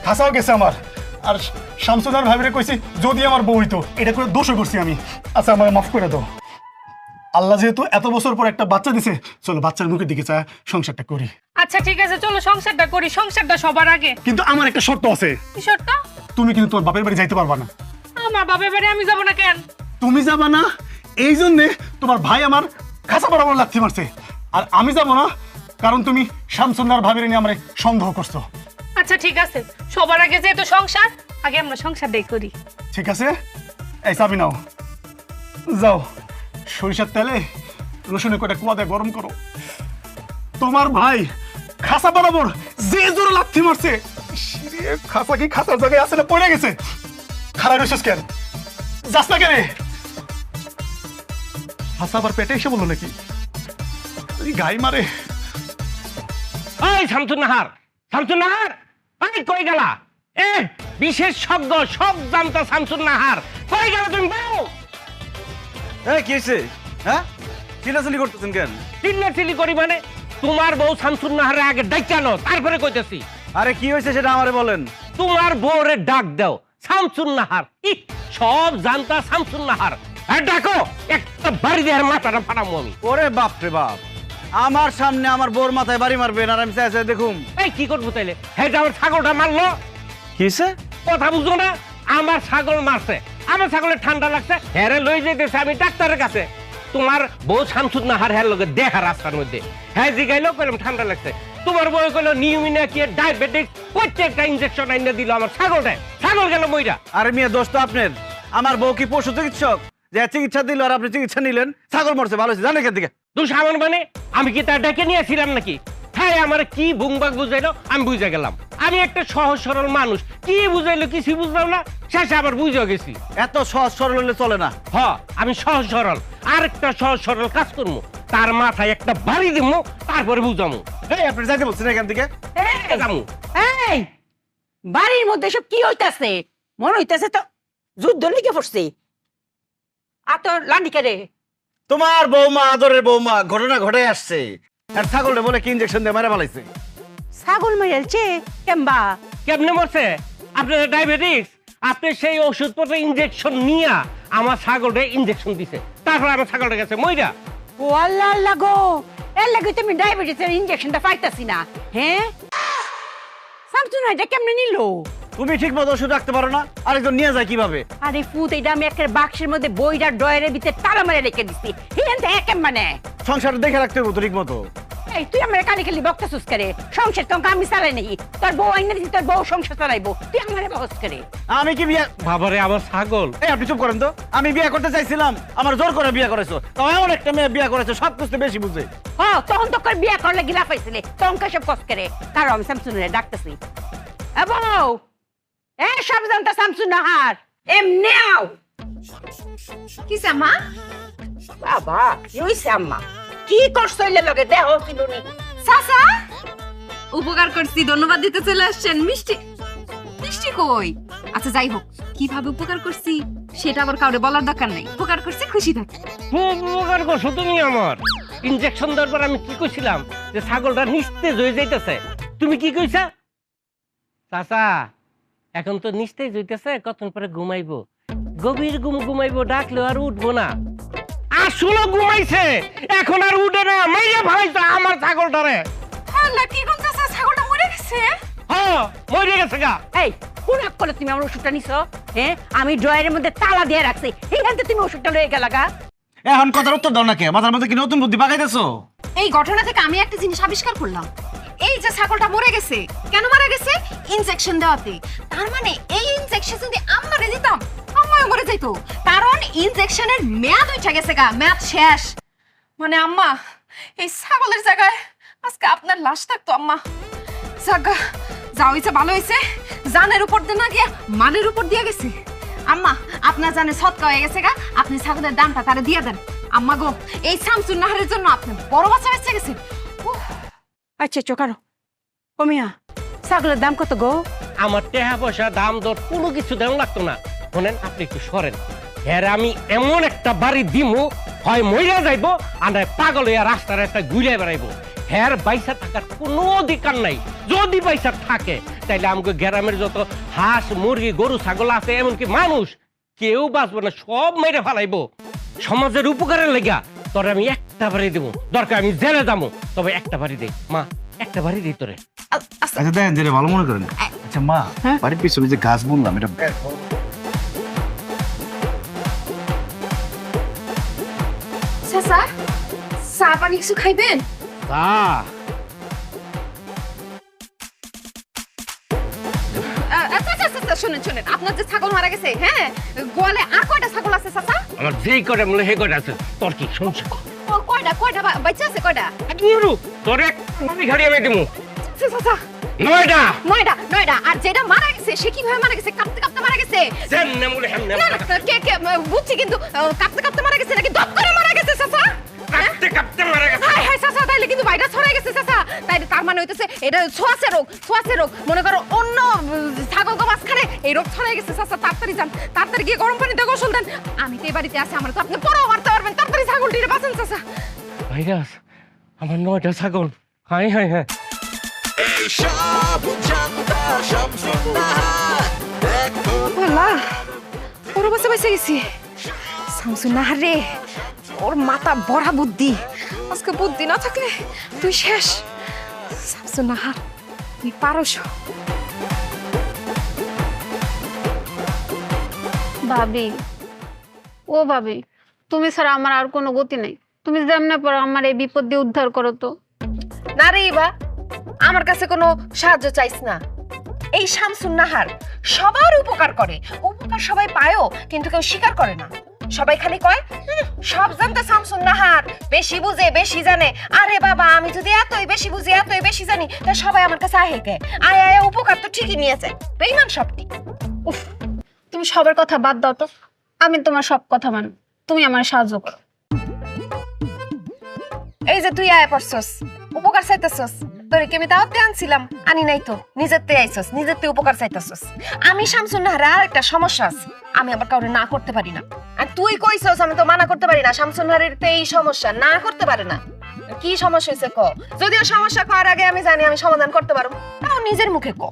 খাসাও গেছে আমার। আর শামসুনার ভাবিরে কইছি যদি আমার বউ হইতো, এটা করে দোষও করছি আমি। আচ্ছা আমার মাফ করে দাও। আল্লাহ যেহেতু এত বছর পর একটা বাচ্চা দিছে, চলো বাচ্চার মুখের দিকে চায় সংসারটা করি। আচ্ছা ঠিক আছে, চলো সংসারটা করি, সংসারটা সবার আগে। কিন্তু আমার একটা শর্ত আছে, কি শর্ত? তুমি কিন্তু তোর বাপের বাড়ি যাইতে পারবা না। আমার বাপের বাড়ি আমি যাবো না কেন? তুমি যাবা না এই জন্যে তোমার ভাই আমার খাঁচা বরাবর লাথি মারছে, আর আমি যাব না কারণ তুমি শামসুন্নার ভাবির নিয়ে আমার সন্দেহ করছো। আচ্ছা ঠিক আছে, সবার আগে যেহেতু সংসার, আগে আমরা সংসারটাই করি। ঠিক আছে, এই চাবি নাও, যাও সরিষার তেলে রসুনে কটা কুয়া দিয়ে গরম করো। তোমার ভাই খাঁচা বরাবর যে জোরে লাথি মারছে, ইস রে, খাঁচা কি খাঁচার জায়গায় আছে না পড়ে গেছে? খারাপ রয়েছিস কেন? যাস না কেন? হাসা আবার পেটে এসে বললো নাকি? গাই মারে। এই শামসুন্নাহার, শামসুন্নাহার, এই কই গেলা? এ বিশেষ শব্দ সব জানতা শামসুন্নাহার, কই গেলা তুমি? বউ এই কি হয়েছে? হ্যাঁ চিল্লাচিল্লি করতেছেন কেন? চিল্লাচিল্লি করি মানে? তোমার বউ শামসুন্নাহারে আগে ডাইকানো, তারপরে কইতেছি। আরে কি হয়েছে সেটা আমারে বলেন। তোমার বউরে ডাক দাও শামসুন্নাহার। সব জানতা শামসুন্নাহার, আর ডাকো, একটা বাড়ি দেওয়ার মাথাটা ফাটামো আমি। ওরে বাপ রে বাপ, আমার সামনে আমার বোর মাথায় বাড়ি মারবেন আর আমি চাইছে দেখুন। এই কি করবো তাইলে? হ্যাঁ আমার ছাগলটা মারলো। কি হয়েছে? কথা বুঝো না? আমার ছাগল মারছে, আমার ছাগলের ঠান্ডা লাগছে, হ্যাঁ লই যেতেছে আমি ডাক্তারের কাছে। তোমার বউ শামসুন্নাহার হ্যাঁ লোকে দেখা রাস্তার মধ্যে, হ্যাঁ জিগাইলো কইলাম ঠান্ডা লাগছে। তোমার বউ কইলো নিউমিনিয়া কি ডায়াবেটিস, প্রত্যেকটা ইনজেকশন আইনা দিল আমার ছাগলটায়, ছাগল গেল মইরা। আরে মিয়া দোষ তো আপনার। আমার বউ কি পশু চিকিৎসক যে চিকিৎসা দিল আর আপনি চিকিৎসা নিলেন? ছাগল মরছে, ভালো হয়েছে, জানেন এখান থেকে। তুই সামান মানে আমি কি তার ডেকে নিয়েছিলাম নাকি? হ্যাঁ আমার কি বুংবাক বুঝাইলো আমি বুঝে গেলাম। আমি একটা সহজ সরল মানুষ, কি বুঝাইলো কিছু বুঝলাম না, শেষে আবার বুঝে গেছি। এত সহজ সরল হলে চলে না। হ আমি সহজ সরল, আর একটা সহজ সরল কাজ করবো, তার মাথায় একটা বাড়ি দিব, তারপরে বুঝামু। এই আপনি যাইতে বলছেন এখান থেকে? যামু। এই বাড়ির মধ্যে সব কি হইতাছে? মনে হইতাছে তো যুদ্ধ লেগে পড়ছে। আর তোর লান্ডিকে রে, তোমার বৌমা, আদরের বৌমা, ঘটনা ঘটে আসছে। আর ছাগলটা বলে কি ইনজেকশন দিয়ে মেরে ফেলাইছে। ছাগল মেরেছে কেমবা? কেমনে মরছে? আপনার ডায়াবেটিস, আপনি সেই ওষুধপত্র ইনজেকশন নিয়া আমার ছাগলটা ইনজেকশন দিছে, তারপর আমার ছাগলটা গেছে মইরা। ও আল্লাহ আল্লাহ গো, এর লাগে তুমি ডায়াবেটিসের ইনজেকশনটা পাইতাছি না। হ্যাঁ শামসুন এটা কেমনে নিল? তুমি ঠিক মতো ওষুধ রাখতে পারো না, আরেকজন নিয়ে যায় কিভাবে? আরে ফুত, এটা আমি একটা বাক্সের মধ্যে বইটার ডয়ারের ভিতরে তালা মারে রেখে দিছি। হিলেন তো একেম মানে সংসার দেখে রাখতে হবে তো ঠিক মতো। এই তুই আমার কালি খালি বকতাছিস করে? সংসার তো আমি চালাই নাকি? তোর বউ আইনা দিছি, তোর বউ সংসার চালাইবো, তুই আমারে বহস করে? আমি কি বিয়ে? বাবারে আমার ছাগল। এই আপনি চুপ করেন তো। আমি বিয়ে করতে চাইছিলাম, আমার জোর করে বিয়ে করেছো। তাও এমন একটা মেয়ে বিয়ে করেছো সব কিছু বেশি বুঝে। হ্যাঁ তখন তো কর বিয়া করলে গিলা পাইছিলে, তখন সব কস করে। কারণ আমি শামসুনের ডাকতেছি। এ বউ, এ সব জানতা শামসুন নাহার এমনি আও। কি মা? বাবা কি হইছে আম্মা? কি করছইলে লগে দেহ কিনুনি চাচা উপকার করছি ধন্যবাদ দিতে চলে আসছেন। মিষ্টি মিষ্টি কই? আচ্ছা যাই হোক, কিভাবে উপকার করছি সেটা আবার কাউরে বলার দরকার নাই। উপকার করছি, খুশি থাকি। খুব উপকার করছো তুমি আমার। ইনজেকশন দেওয়ার পর আমি কি কইছিলাম যে ছাগলটা নিস্তেজ হয়ে যাইতেছে, তুমি কি কইছা? চাচা এখন তো নিস্তেজ হইতেছে, কতক্ষণ পরে ঘুমাইবো, গভীর ঘুম ঘুমাইবো, ডাকলেও আর উঠবো না। আসলে ঘুমাইছে, এখন আর উঠে না, মাইয়া ভাইছে আমার ছাগলটারে। আল্লাহ, কি কোন চাচা, ছাগলটা মরে গেছে? হ্যাঁ মরে গেছে গা। এই কোন এক করে তুমি আমার ওষুধটা নিছো? হ্যাঁ, আমি ড্রয়ারের মধ্যে তালা দিয়ে রাখছি, এইখান থেকে তুমি ওষুধটা লয়ে গেলা গা। এখন কথার উত্তর দাও না কে? মাথার মধ্যে কি নতুন বুদ্ধি পাকাইতেছো? এই ঘটনা থেকে আমি একটা জিনিস আবিষ্কার করলাম। এই যে ছাগলটা মরে গেছে, কেন মারা গেছে? ইনজেকশন দেওয়াতে। তার মানে এই ইনজেকশন যদি আমারে দিতাম, আম্মাও মরে যাইতো। কারণ ইনজেকশনের মেয়াদ উঠে গেছে গা, মেয়াদ শেষ। মানে আম্মা, এই ছাগলের জায়গায় আজকে আপনার লাশ থাকতো আম্মা। জাগা যা হয়েছে ভালো হয়েছে, জানের উপর দিয়ে না গিয়া মানের উপর দিয়ে গেছে। আম্মা, আপনার জানে সৎকা হয়ে গেছে গা, আপনি ছাগলের দামটা তারে দিয়ে দেন। আম্মা গো, এই শামসুন নাহারের জন্য আপনি বড় বাচ্চা বেঁচে গেছেন। আচ্ছা চোকারো, ও মিয়া ছাগলের দাম কত গো? আমার টাকা পয়সা দাম দর কোনো কিছু দেওয়া লাগতো না। শোনেন, আপনি একটু সরেন। হ্যাঁ, আমি এমন একটা বাড়ি দিমু, হয় মইরা যাইবো আর নয় পাগল হইয়া রাস্তায় রাস্তায় ঘুরে বেড়াইবো। হ্যাঁ, পয়সা থাকার কোনো অধিকার নাই। যদি পয়সা থাকে তাইলে আমাকে গ্রামের যত হাঁস মুরগি গরু ছাগল আছে, এমনকি মানুষ, কেউ বাঁচবো না, সব মেরে ফেলাইবো। সমাজের উপকারের লেগা তোরে আমি একটা বাড়ি দেবো, দরকার আমি জেলে যাবো, তবে একটা বাড়ি দেই। মা, একটা বাড়ি দেই তোরে। আচ্ছা দেখেন, যেটা ভালো মনে করেন। আচ্ছা মা, বাড়ির পিছনে যে গাছ বুনলাম, এটা চাচা, চা পানি কিছু খাইবেন? শুনেন শুনেন, আপনার যে ছাগল মারা গেছে, হ্যাঁ, গোয়ালে আর কয়টা ছাগল আছে চাচা? আমার যেই করে মনে হে করে আছে, তোর কি শুনছ? কয়টা কয়টা বাচ্চা আছে? কয়টা? তোর এক ঘাড়ি আমি দিমু। চাচা, নয়টা। নয়টা নয়টা। আর যেটা মারা গেছে সে কিভাবে মারা গেছে? কাঁপতে কাঁপতে মারা গেছে? যেমনে বলে হেমনে না, না, কে কে বুঝছি, কিন্তু কাঁপতে কাঁপতে মারা গেছে নাকি দপ করে মারা গেছে চাচা? কাঁপতে কাঁপতে মারা গেছে। হাই হাই চাচা, তাইলে কিন্তু ভাইরাস ছড়াই গেছে চাচা। তাই তার মানে হইতেছে এটা ছোঁয়াচে রোগ, ছোঁয়াচে রোগ। মনে করো অন্য ছাগল গো মাঝখানে এই রোগ ছড়াই গেছে চাচা। তাড়াতাড়ি যান, তাড়াতাড়ি গিয়ে গরম পানিতে গোসল দেন। আমি তো এই বাড়িতে আছি, আমার তো আপনি পরেও মারতে পারবেন। তাড়াতাড়ি ছাগলটিরে বাঁচান চাচা। ভাইরাস, আমার 9টা ছাগল। High high high. সব জানতা শামসুন নাহার দেখো আল্লাহ, ওর বাসা বেঁচে গেছি। শামসুন নাহার রে, ওর মাথা বড়া বুদ্ধি। আজকে বুদ্ধি না থাকলে তুই শেষ। শামসুন নাহার, তুই পারস। ভাবি, ও ভাবি, তুমি ছাড়া আমার আর কোনো গতি নেই। তুমি যেমনে পারো আমার এই বিপদ দিয়ে উদ্ধার করো তো। না রে ইবা, আমার কাছে কোনো সাহায্য চাইস না। এই শামসুন নাহার সবার উপকার করে, উপকার সবাই পায়ও, কিন্তু কেউ স্বীকার করে না। সবাই খালি কয় সব জানতো শামসুন নাহার, বেশি বুঝে বেশি জানে। আরে বাবা, আমি যদি এতই বেশি বুঝি এতই বেশি জানি, তা সবাই আমার কাছে আহে কে? আয় আয়, উপকার তো ঠিকই নিয়েছে। বেইমান সবটি। উফ, তুমি সবার কথা বাদ দাও তো, আমি তোমার সব কথা মানি। তুমি আমার সাহায্য করো। এই যে তুই আয় পড়ছস, উপকার চাইতেছস, তোরে কি আমি দাওয়াতে আনছিলাম? আনি নাই তো, নিজের তে আইছস, নিজের তে উপকার চাইতেছস। আমি শামসুন নাহার আর একটা সমস্যা আছে, আমি আবার কাউরে না করতে পারি না। আর তুই কইছস আমি তো মানা করতে পারি না। শামসুন নাহারের তো এই সমস্যা, না করতে পারে না। কি সমস্যা হয়েছে ক? যদিও সমস্যা করার আগে আমি জানি আমি সমাধান করতে পারবো, তাও নিজের মুখে ক।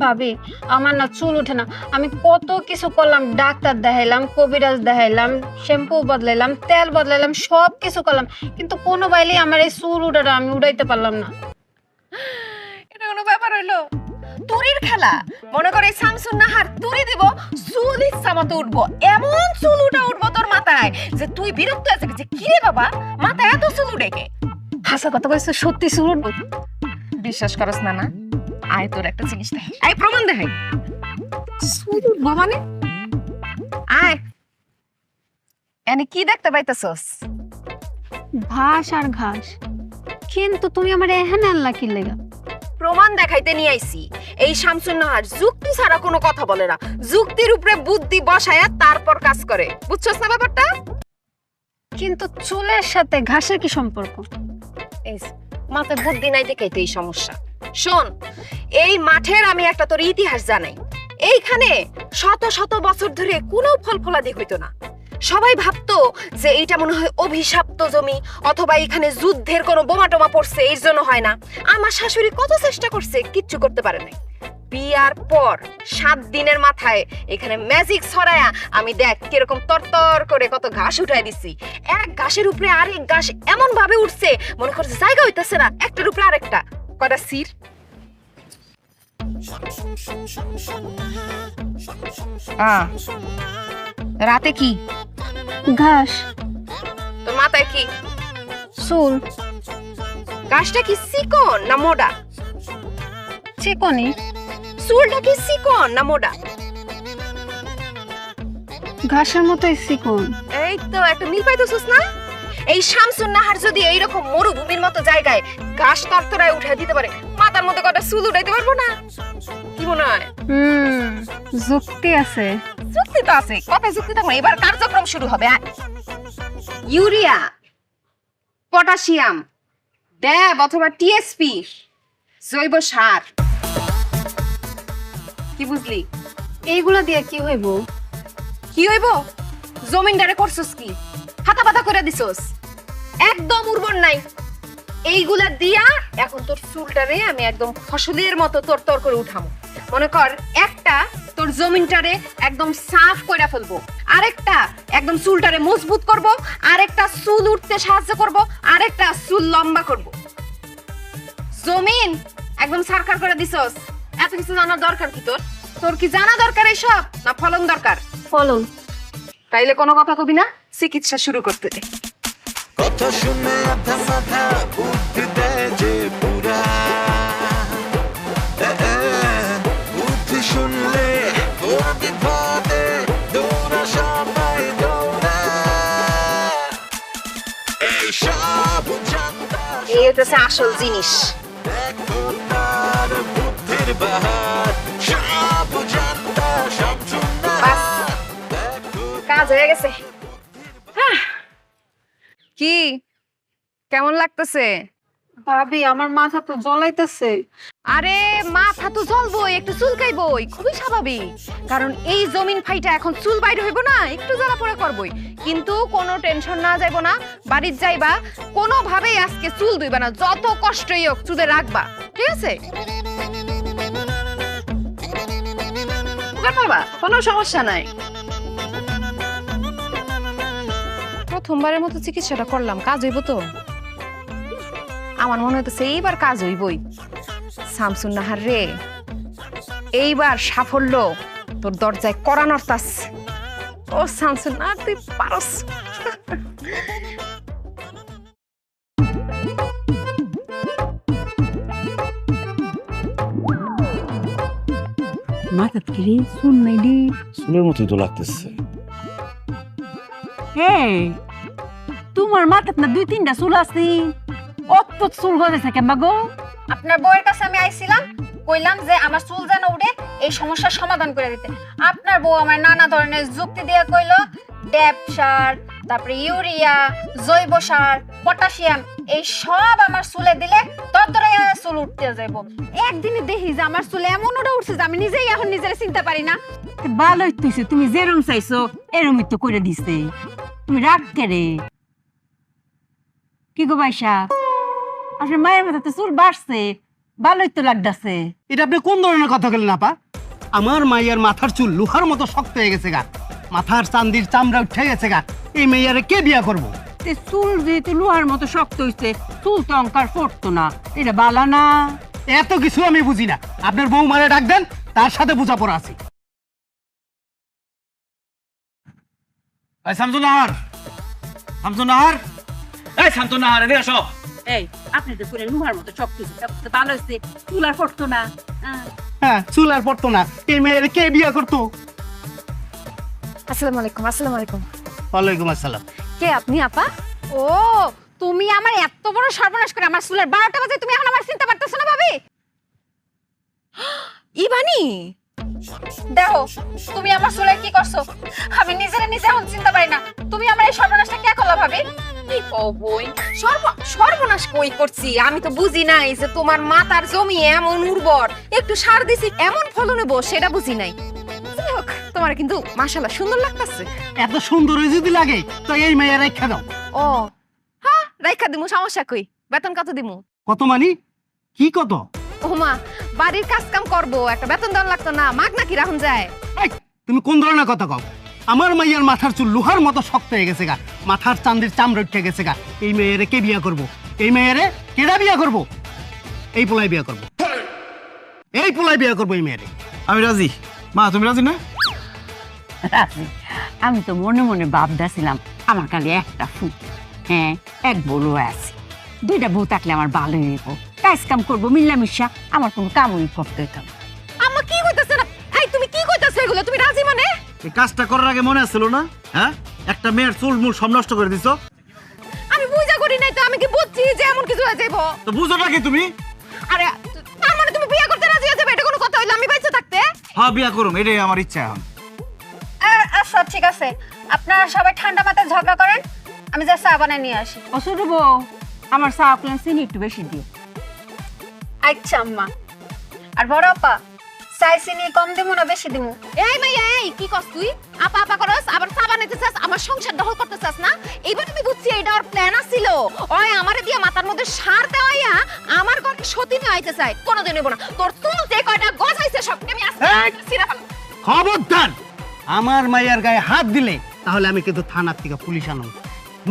ভাবি, আমার না চুল ওঠে না। আমি কত কিছু করলাম, ডাক্তার দেখাইলাম, কবিরাজ দেখাইলাম, শ্যাম্পু বদলাইলাম, তেল বদলাইলাম, সব কিছু করলাম, কিন্তু কোনো বাইলে আমার এই চুল উঠাটা আমি উড়াইতে পারলাম না। এটা কোনো ব্যাপার হইলো? তুরির খেলা। মনে করে শামসুন নাহার তুরি দিব, চুল ইচ্ছা মতো উঠবো, এমন চুল উঠবো তোর মাথায় যে তুই বিরক্ত হয়ে যাবি যে কি রে বাবা, মাথায় এত চুল উঠে কে? হাসা কথা কইছো, সত্যি চুল উঠবো? বিশ্বাস করস না? না, আয় তোর একটা জিনিস দেখাই, আয় প্রমাণ দেখাই। চুল উঠবো মানে? আয়, এনে কি দেখতে পাইতেছস? ঘাস আর ঘাস, কিন্তু তুমি আমার এখানে আনলা কি লেগা? প্রমাণ দেখাইতে নিয়ে আইছি। এই শামসুন নাহার যুক্তি ছাড়া কোনো কথা বলে না, যুক্তির উপরে বুদ্ধি বসায়া তারপর কাজ করে। বুঝছস না ব্যাপারটা? কিন্তু চুলের সাথে ঘাসের কি সম্পর্ক? এই মাথায় বুদ্ধি নাই দেখেই তো এই সমস্যা। শোন, এই মাঠের আমি একটা তোর ইতিহাস জানাই। এইখানে শত শত বছর ধরে কোনো ফল ফলাদি হইতো না। সবাই ভাবতো যে এইটা মনে হয় অভিশপ্ত জমি, অথবা এখানে যুদ্ধের কোনো বোমা টোমা পড়ছে, এর জন্য হয় না। আমার শাশুড়ি কত চেষ্টা করছে, কিচ্ছু করতে পারে নাই। বিয়ার পর 7 দিনের মাথায় এখানে ম্যাজিক ছড়ায়া আমি দেখ কিরকম তরতর করে কত ঘাস উঠাই দিছি। এক ঘাসের উপরে আরেক ঘাস এমন ভাবে উঠছে মনে করছে জায়গা হইতেছে না, একটার উপরে আরেকটা। কয়টা সির রাতে কি ঘাস, তোর মাথায় কি চুল, ঘাসটা কি চিকন না মোটা? চিকনি, চুলটা কি চিকন না মোটা? ঘাসের মতোই চিকন। এই তো একটা মিল পাইতেছিস না? এই শামসুন নাহার যদি এইরকম মরুভূমির মতো জায়গায় ঘাস তরতরায় উঠে দিতে পারে, মাথার মধ্যে কটা চুল উঠাইতে পারবো না? কি মনে হয়? যুক্তি আছে। যুক্তি তো আছে, কথা যুক্তি থাকবে। এবার কার্যক্রম শুরু হবে। ইউরিয়া, পটাশিয়াম, ড্যাব অথবা টিএসপি, জৈব সার। কি বুঝলি? এইগুলা দিয়ে কি হইব? কি হইব? জমিনদারে করছস কি? হাতা পাতা করে দিছস, একদম উর্বর নাই। এইগুলা দিয়া এখন তোর চুলটারে আমি একদম ফসলের মতো তরতর করে উঠামো। মনে কর একটা তোর জমিনটারে একদম সাফ করে ফেলবো, আরেকটা একদম চুলটারে মজবুত করব, আরেকটা চুল উঠতে সাহায্য করব, আরেকটা চুল লম্বা করব। জমিন একদম সারকার করে দিছস, এত কিছু জানার দরকার কি তোর? তোর কি জানা দরকার এইসব, না ফলন দরকার? ফলন। তাইলে কোনো কথা কবি না, চিকিৎসা শুরু করতে দে। কথা শুনে আধা মাথা বুদ্ধি দেয় যে পুরা বুদ্ধি শুনলে তোর বিপদে দৌড়া সবাই দৌড়া এই সব জানতা এই হচ্ছে আসল জিনিস। দেখো তার বুদ্ধির বাহার সব জানতা সব শুননা বাস, কাজ হয়ে গেছে। কি কেমন লাগতেছে? ভাবি, আমার মাথা তো জ্বলাইতেছে। আরে মাথা তো জ্বলবই, একটু চুলকাইবই, খুবই স্বাভাবিক। কারণ এই জমিন ফাইটা এখন চুল বাইরে হইব না, একটু জ্বালা পোড়া করবই। কিন্তু কোনো টেনশন না যাইব না, বাড়ির যাইবা, কোনো ভাবেই আজকে চুল ধুইবা না, যত কষ্টই হোক চুলে রাখবা, ঠিক আছে? বাবা, কোনো সমস্যা নাই। প্রথমবারের মতো চিকিৎসাটা করলাম, কাজ হইব তো? আমার মনে হইতেছে এইবার কাজ হইবই। শামসুন নাহার রে, এইবার সাফল্য তোর দরজায় কড়া নড়তাস। ও শামসুন নাহার, তুই পারস। মাথা থেকে শুন নাই দি চুলের মতোই তো লাগতেছে। হে তোমার মাথাত না 2-3টা চুল আছে, অত চুল গজেছে কেমবা গো? আপনার বউয়ের কাছে আমি আইছিলাম, কইলাম যে আমার চুল যেন উঠে, এই সমস্যার সমাধান করে দিতে। আপনার বউ আমার নানা ধরনের যুক্তি দিয়ে কইলো ড্যাপ সার, তারপরে ইউরিয়া, জৈব সার, পটাশিয়াম, এই সব আমার চুলে দিলে ততটাই চুল উঠতে যাইব। একদিনে দেখি যে আমার চুলে এমন ওটা উঠছে যে আমি নিজেই এখন নিজের চিনতে পারি না। ভালোই তুইছে, তুমি যেরম চাইছো এরমই তো করে দিছে। তুমি রাগ কেড়ে কি গো বাইশা? আপনার মায়ের মাথাতে চুল বাড়ছে, ভালোই তো লাগতাছে। এটা আপনি কোন ধরনের কথা বলেন আপা? আমার মাইয়ার মাথার চুল লোহার মতো শক্ত হয়ে গেছে গা, মাথার চান্দির চামড়া উঠে গেছে গা। এই মেয়ারে কে বিয়া করবো? চুল যেহেতু লোহার মতো শক্ত হইছে, চুল তো অঙ্কার পড়তো না, এটা বালা না। এত কিছু আমি বুঝি না, আপনার বউ মারে ডাক দেন, তার সাথে বোঝাপড়া আছে। শামসুন নাহার, শামসুন নাহার, এই শামসুন নাহার, এদিকে আসো। এই আপনি তো করে লোহার মতো শক্ত হইছে, ভালো হইছে, চুল আর পড়তো না। হ্যাঁ, চুল আর পড়তো না, এই মেয়ের কে বিয়া করতো? আসসালামু আলাইকুম। আসসালামু আলাইকুম। ওয়ালাইকুম আসসালাম। কে আপনি আপা? ও, তুমি আমার এত বড় সর্বনাশ করে আমার চুলের 12টা বাজে তুমি এখন আমার চিনতে পারতেছ না ভাবি? ইবানি, দেখো তুমি আমার চুলে কি করছো, আমি নিজেরে নিজে এখন চিন্তা পারি না। তুমি আমার এই সর্বনাশটা কে করলা ভাবি? কি কও বই, সর্বনাশ কই করছি? আমি তো বুঝি নাই যে তোমার মাথার জমি এমন উর্বর, একটু সার দিছি এমন ফলন হবো সেটা বুঝি নাই। যাই হোক, তোমার কিন্তু মাশাআল্লাহ সুন্দর লাগতাছে। এত সুন্দর যদি লাগে তো এই মেয়ে রেখা দাও। ও হ্যাঁ, রাইখা দিমু, সমস্যা কই? বেতন কত দিমু? কত মানি? কি কত? ও মা, বাড়ির কাজ কাম করবো, একটা বেতন দেওয়া লাগতো না? মাগ নাকি রাখুন যায়? এই, তুমি কোন ধরনের কথা কও? আমার মাইয়ার মাথার চুল লোহার মতো শক্ত হয়ে গেছে গা, মাথার চান্দির চামড়া উঠে গেছে গা। এই মেয়েরে কে বিয়া করব? এই মেয়েরে কেডা বিয়া করব? এই পোলাই বিয়া করব, এই পোলাই বিয়া করব এই মেয়েরে। আমি রাজি। মা তুমি রাজি না? রাজি। আমি তো মনে মনে ভাবতেছিলাম আমার খালি একটা ফুট, হ্যাঁ এক বউও আছে, দুইটা বউ থাকলে আমার ভালো হইব, কাজ কাম করবো মিল্লামিশা, আমার কোনো কামই করতে হইতাম। আম্মা কি কইতাছে না? এই তুমি কি কইতাছো এগুলো? তুমি রাজি মানে? এই কাজটা করার আগে মনে আসছিল না? হ্যাঁ, একটা মেয়ের চুল মুল সব নষ্ট করে দিছো। আমি বুঝা করি নাই তো, আমি কি বুঝছি যে এমন কিছু হয়ে যাইবো? তো বুঝোটা কি তুমি? আরে তার মানে তুমি বিয়ে করতে রাজি হয়ে যাবে, এটা কোনো কথা হইলো? আমি বাইচে থাকতে? হ্যাঁ, বিয়া করুম, এটাই আমার ইচ্ছা এখন। আচ্ছা ঠিক আছে, আপনারা সবাই ঠান্ডা মাথায় ঝগড়া করেন, আমি যা চা বানাই নিয়ে আসি। ও ছোট বউ, আমার চা প্লেন চিনি একটু বেশি দিও। আচ্ছা আম্মা। আর বড় আপা, চাই চিনি কম দিমু না বেশি দিমু? এই মাইয়া, এই কি কস তুই? আপা আপা করস, আবার চা বানাইতে চাস, আমার সংসার দখল করতে চাস না? এইবার আমি বুঝছি এটা ওর প্ল্যান আছিল। ওই আমারে দিয়ে মাথার মধ্যে সার দেওয়াইয়া আমার ঘরে সতীনে আইতে চাই। কোনোদিন হইব না। তোর চুল যে কয়টা গজাইছে সবকে আমি আজকে ছিঁড়ে ফেলবো। খবরদার আমার মাইয়ার গায়ে হাত দিলে তাহলে আমি কিন্তু থানার থেকে পুলিশ আনো,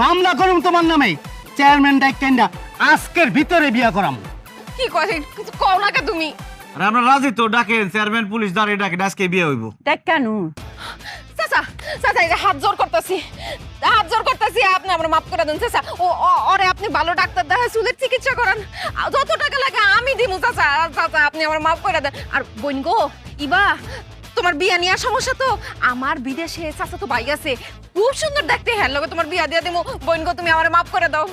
মামলা করুম তোমার নামে। চেয়ারম্যান ডাইকেন্ডা আজকের ভিতরে বিয়া করাম। কি কয় কিছু কও না কে তুমি? আর আমরা রাজি তো, ডাকেন চেয়ারম্যান পুলিশ দাঁড়িয়ে ডাকেন, আজকে বিয়ে হইব। দেখ কেন চাচা চাচা, এই যে হাত জোর করতেছি, হাত জোর করতেছি, আপনি আমার মাফ করে দেন চাচা। ওরে আপনি ভালো ডাক্তার দেখায় চুলের চিকিৎসা করান, যত টাকা লাগে আমি দিমু চাচা। চাচা আপনি আমার মাফ করে দেন। আর বোন গো, ইবা তোমার বিয়া নিয়ে সমস্যা তো, আমার বিদেশে চাচা তো ভাই আছে, খুব সুন্দর দেখতে, হ্যাঁ লগে তোমার বিয়া দিয়ে দিমু। বোন গো তুমি আমার মাফ করে দাও,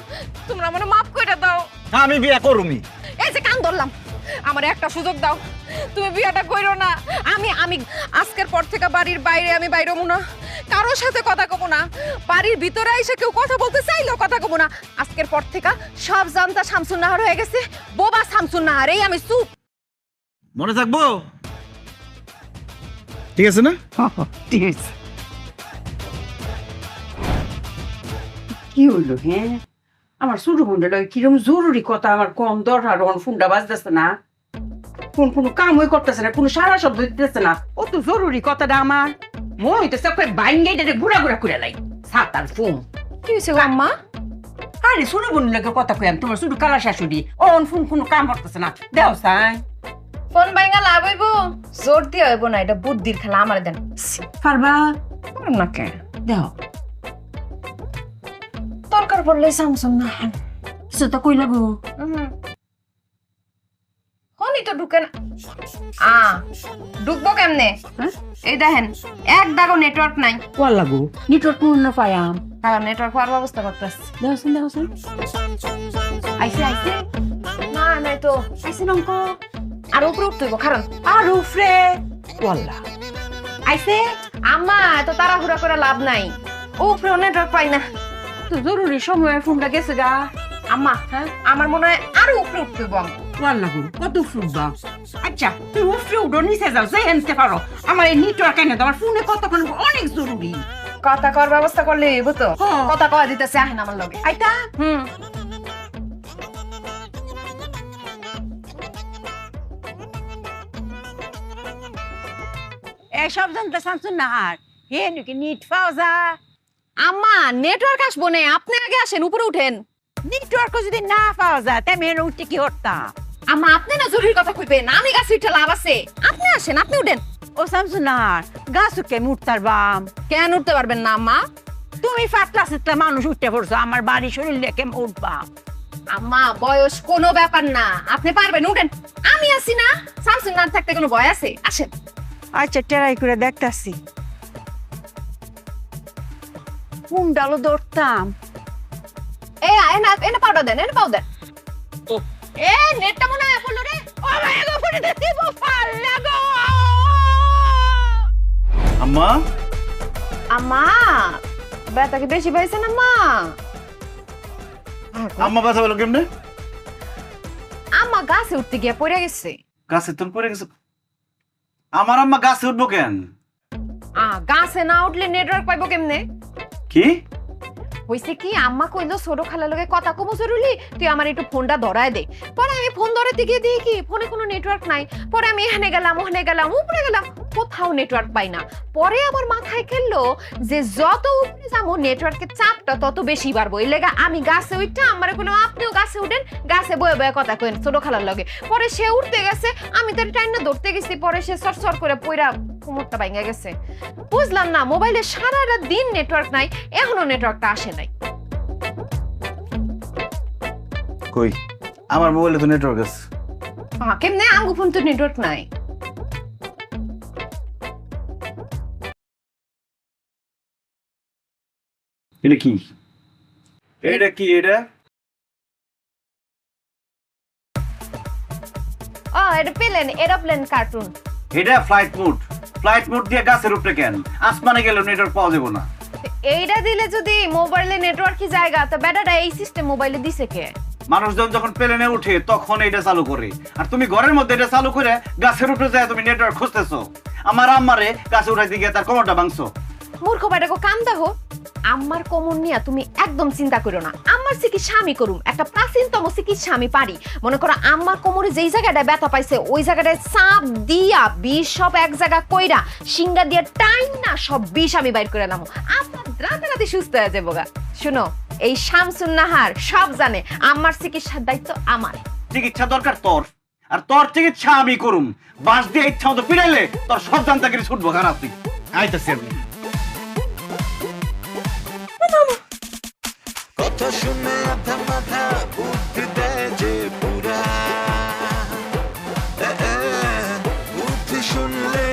তোমরা আমার মাফ করে দাও। আমি বিয়া করুমি। এই যে কান ধরলাম, আমার একটা সুযোগ দাও, তুমি বিয়াটা কইরো না। আমি আজকের পর থেকে বাড়ির বাইরে আমি বাইরমু না, কারোর সাথে কথা কব না, বাড়ির ভিতরে এসে কেউ কথা বলতে চাইলেও কথা কব না। আজকের পর থেকে সব জানতা শামসুন নাহার হয়ে গেছে, বোবা শামসুন নাহার। এই আমি চুপ। মনে থাকবো? ঠিক আছে না? ঠিক আছে। কি হইলো? হ্যাঁ, আমার ছোট বোনটা কিরম জরুরি কথা, আমার কম দরকার, ফোনটা বাজতেছে না, কোন কোনো কামই করতেছে না, কোনো সারা শব্দ দিতেছে না, ও তো জরুরি কথাটা আমার মনে হইতেছে বাইঙ্গে ঘুরা ঘুরা করে লাই সাতার ফোন। কি হয়েছে গো আম্মা? আরে ছোট বোনের লোকের কথা কইম, তোমার ছোট কালা শাশুড়ি ফোন কোনো কাম করতেছে না, দেও সাই ফোন বাইঙ্গা লাভ হইব? জোর দিয়ে হইব না, এটা বুদ্ধির খেলা, আমার দেন। পারবা না কে দেও দরকার পড়লে শামসুন নাহার কিছু তো কই লাগো। ফোনই তো ঢুকে না। ঢুকবো কেমনে? এই দেখেন এক দাগো নেটওয়ার্ক নাই। কোয়া লাগো নেটওয়ার্ক না পায়াম, কারণ নেটওয়ার্ক পাওয়ার ব্যবস্থা করতেছি। দেওছেন আইসে আইসে না নাই তো। আইসে নঙ্ক আর উপরে উঠতে হইব, কারণ আর উফরে ওয়াল্লা আইসে। আম্মা এত তাড়াহুড়া করে লাভ নাই, উপরেও নেটওয়ার্ক পাই না। তো জরুরি সময় ফোনটা গেছে গা। আম্মা আমার মনে হয় আরো উপরে উঠতে হইব। ওয়াল্লা গো কত ফুটবা। আচ্ছা তুমি উফরে উঠো, নিচে যাও, যে হেনতে পারো, আমার এই নেটওয়ার্ক এনে দাও, আমার ফোনে কতক্ষণ অনেক জরুরি। কথা কর ব্যবস্থা করলে হইব তো। হ্যাঁ। কথা কয়া দিতেছে, আহেন আমার লগে। আইতা এসব জানতে শামসুন নাহার হে নাকি নিট পাওয়া যায়। আম্মা নেটওয়ার্ক আসবো না, আপনি আগে আসেন, উপরে উঠেন। নেটওয়ার্ক যদি না পাওয়া যায় তাই মেয়ে উঠতে কি করতাম। আম্মা আপনি না জরুরি কথা কইবেন, আমি গাছ উঠে লাভ আছে। আপনি আসেন, আপনি উঠেন। ও শামসুন নাহার গাছ উঠে মুঠতার বাম কেন উঠতে পারবেন না আম্মা? তুমি ফাটলা সিটলা মানুষ উঠতে পড়ছো, আমার বাড়ি শরীর লেকে উঠবা। আম্মা বয়স কোনো ব্যাপার না, আপনি পারবেন, উঠেন। আমি আছি না, শামসুন নাহার থাকতে কোনো ভয় আছে? আসেন। আচ্ছা ট্রাই করে দেখতাছি, কোন ডালো ধরতাম। এই এনে পাউডার দেন, এনে পাউডার। এ নেটটা মনে হয় পড়লো রে। ও ভাই গো, ফোনে দিব পাল্লা গো। আম্মা আম্মা ব্যথা কি বেশি পাইছেন আম্মা? আম্মা ব্যথা পেলো কেমনে? আম্মা গাছে উঠতে গিয়ে পড়ে গেছে। গাছে তুমি পড়ে গেছো? আমার আম্মা গাছে উঠবো কেন? গাছে না উঠলে নেটওয়ার্ক পাইবো কেমনে? কি হইছে কি, আম্মা কইলো ছোট খালার লগে কথা কমো জরুরি, তুই আমার একটু ফোনটা ধরায় দে। পরে আমি ফোন ধরাতে গিয়ে দেখি ফোনে কোনো নেটওয়ার্ক নাই। পরে আমি এখানে গেলাম, ওখানে গেলাম, উপরে গেলাম, কোথাও নেটওয়ার্ক পাই না। পরে আমার মাথায় খেললো যে যত উপরে যাবো নেটওয়ার্কের চাপটা তত বেশি বাড়বো। এই লেগা আমি গাছে উঠটা আমারে কইলাম আপনিও গাছে উঠেন, গাছে বয়ে বয়ে কথা কইন ছোট খালার লগে। পরে সে উঠতে গেছে, আমি তার টাইনা ধরতে গেছি, পরে সে সরসর করে পইরা কোমরটা ভাঙা গেছে। বুঝলাম না, মোবাইলে সারা রাত দিন নেটওয়ার্ক নাই, এখনো নেটওয়ার্কটা আসে নাই। কই আমার মোবাইলে তো নেটওয়ার্ক আছে। কেমনে আমগো ফোন তো নেটওয়ার্ক নাই? এটা কি? এটা কি? এটা এটা প্লেন, এরোপ্লেন কার্টুন। এটা ফ্লাইট মোড দিয়ে গাছের উপরে কেন? আসমানে গেলে নেটওয়ার্ক পাওয়া যাবে না। এইটা দিলে যদি মোবাইলে নেটওয়ার্কই জায়গা, তো ব্যাটাটা এই সিস্টেম মোবাইলে দিছে কে? মানুষজন যখন প্লেনে উঠে তখন এটা চালু করে, আর তুমি ঘরের মধ্যে এটা চালু করে গাছের উপরে যায় তুমি নেটওয়ার্ক খুঁজতেছো। আমার আম্মারে গাছে উঠাইতে গিয়ে তার কোমরটা ভাঙছো। মূর্খ বেটাকে কাম দেখো, আমার কোমর নিয়ে তুমি একদম চিন্তা করো না। আমার চিকিৎসা আমি করুম, একটা প্রাচীনতম চিকিৎসা আমি পারি। মনে করো আমার কোমরে যেই জায়গাটায় ব্যথা পাইছে ওই জায়গাটায় চাপ দিয়া বিষ সব এক জায়গা কইরা সিঙ্গা দিয়া টাইম না সব বিষ আমি বাইর করে নামো, আপনার রাতারাতি সুস্থ হয়ে যাবো গা। শুনো, এই শামসুন নাহার সব জানে আমার চিকিৎসার দায়িত্ব আমার। চিকিৎসা দরকার তোর, আর তোর চিকিৎসা আমি করুম। বাস দিয়ে ইচ্ছা মতো পিড়াইলে তোর সব জানতাগিরি ছুটবো। খারাপ তুই আইতাছি আমি। কথা শুনে আধা মাথা বুদ্ধি দেয় যে পুরা বুদ্ধি শুনলে